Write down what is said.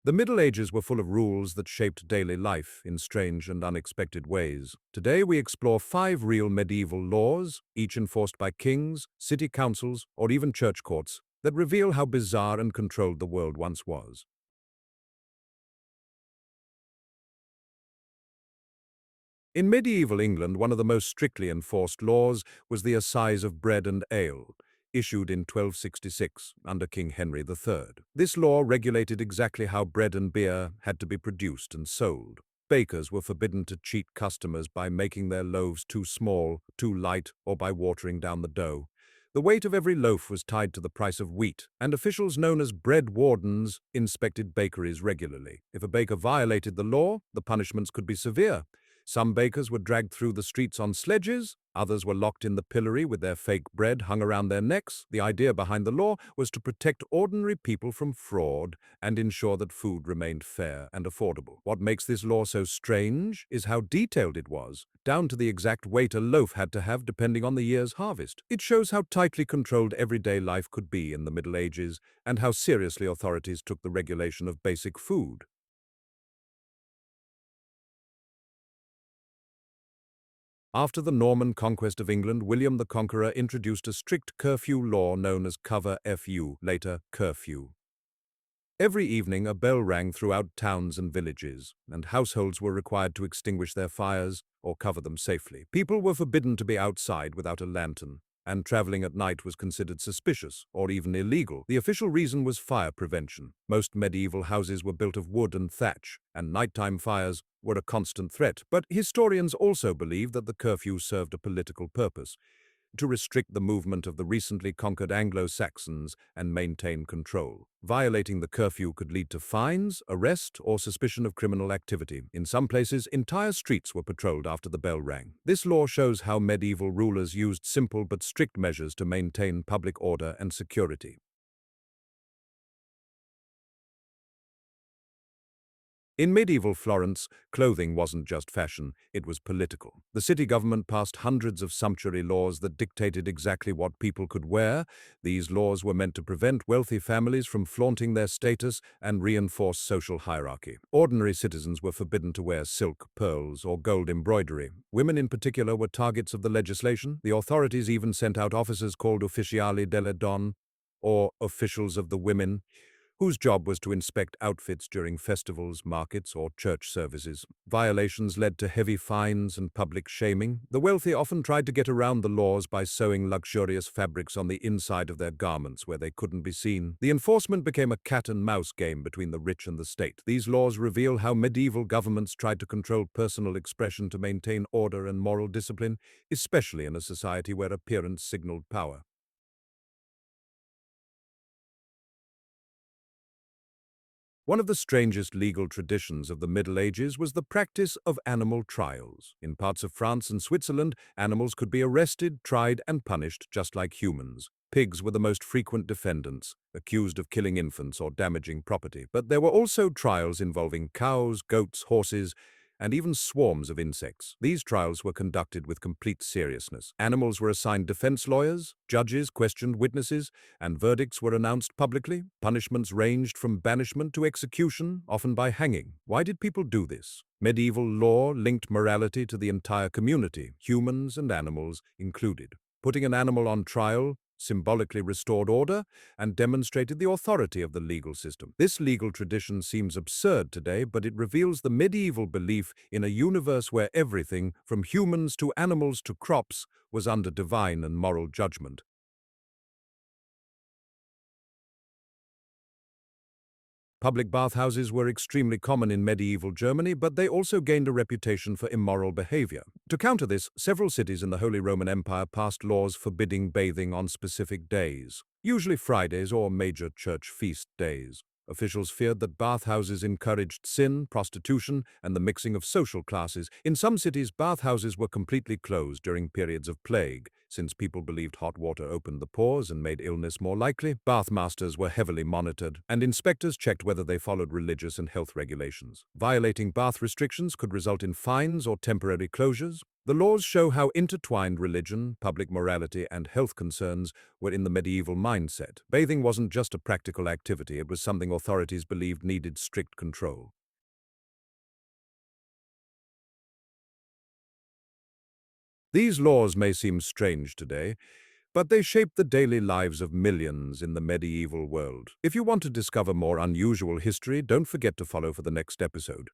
The Middle Ages were full of rules that shaped daily life in strange and unexpected ways. Today we explore 5 real medieval laws, each enforced by kings, city councils, or even church courts, that reveal how bizarre and controlled the world once was. In medieval England, one of the most strictly enforced laws was the Assize of Bread and Ale, issued in 1266 under King Henry III. This law regulated exactly how bread and beer had to be produced and sold. Bakers were forbidden to cheat customers by making their loaves too small, too light, or by watering down the dough. The weight of every loaf was tied to the price of wheat, and officials known as bread wardens inspected bakeries regularly. If a baker violated the law, the punishments could be severe. Some bakers were dragged through the streets on sledges, others were locked in the pillory with their fake bread hung around their necks. The idea behind the law was to protect ordinary people from fraud and ensure that food remained fair and affordable. What makes this law so strange is how detailed it was, down to the exact weight a loaf had to have depending on the year's harvest. It shows how tightly controlled everyday life could be in the Middle Ages and how seriously authorities took the regulation of basic food. After the Norman conquest of England, William the Conqueror introduced a strict curfew law known as Cover Fu, later curfew. Every evening a bell rang throughout towns and villages, and households were required to extinguish their fires or cover them safely. People were forbidden to be outside without a lantern, and traveling at night was considered suspicious or even illegal. The official reason was fire prevention. Most medieval houses were built of wood and thatch, and nighttime fires were a constant threat. But historians also believe that the curfew served a political purpose, to restrict the movement of the recently conquered Anglo-Saxons and maintain control. Violating the curfew could lead to fines, arrest, or suspicion of criminal activity. In some places, entire streets were patrolled after the bell rang. This law shows how medieval rulers used simple but strict measures to maintain public order and security. In medieval Florence, clothing wasn't just fashion, it was political. The city government passed hundreds of sumptuary laws that dictated exactly what people could wear. These laws were meant to prevent wealthy families from flaunting their status and reinforce social hierarchy. Ordinary citizens were forbidden to wear silk, pearls, or gold embroidery. Women in particular were targets of the legislation. The authorities even sent out officers called ufficiali delle donne, or officials of the women, whose job was to inspect outfits during festivals, markets, or church services. Violations led to heavy fines and public shaming. The wealthy often tried to get around the laws by sewing luxurious fabrics on the inside of their garments where they couldn't be seen. The enforcement became a cat-and-mouse game between the rich and the state. These laws reveal how medieval governments tried to control personal expression to maintain order and moral discipline, especially in a society where appearance signaled power. One of the strangest legal traditions of the Middle Ages was the practice of animal trials. In parts of France and Switzerland, animals could be arrested, tried, and punished just like humans. Pigs were the most frequent defendants, accused of killing infants or damaging property. But there were also trials involving cows, goats, horses, and even swarms of insects. These trials were conducted with complete seriousness. Animals were assigned defense lawyers, judges questioned witnesses, and verdicts were announced publicly. Punishments ranged from banishment to execution, often by hanging. Why did people do this? Medieval law linked morality to the entire community, humans and animals included. Putting an animal on trial symbolically restored order and demonstrated the authority of the legal system. This legal tradition seems absurd today, but it reveals the medieval belief in a universe where everything, from humans to animals to crops, was under divine and moral judgment. Public bathhouses were extremely common in medieval Germany, but they also gained a reputation for immoral behavior. To counter this, several cities in the Holy Roman Empire passed laws forbidding bathing on specific days, usually Fridays or major church feast days. Officials feared that bathhouses encouraged sin, prostitution, and the mixing of social classes. In some cities, bathhouses were completely closed during periods of plague, since people believed hot water opened the pores and made illness more likely. Bathmasters were heavily monitored, and inspectors checked whether they followed religious and health regulations. Violating bath restrictions could result in fines or temporary closures. The laws show how intertwined religion, public morality, and health concerns were in the medieval mindset. Bathing wasn't just a practical activity, it was something authorities believed needed strict control. These laws may seem strange today, but they shaped the daily lives of millions in the medieval world. If you want to discover more unusual history, don't forget to follow for the next episode.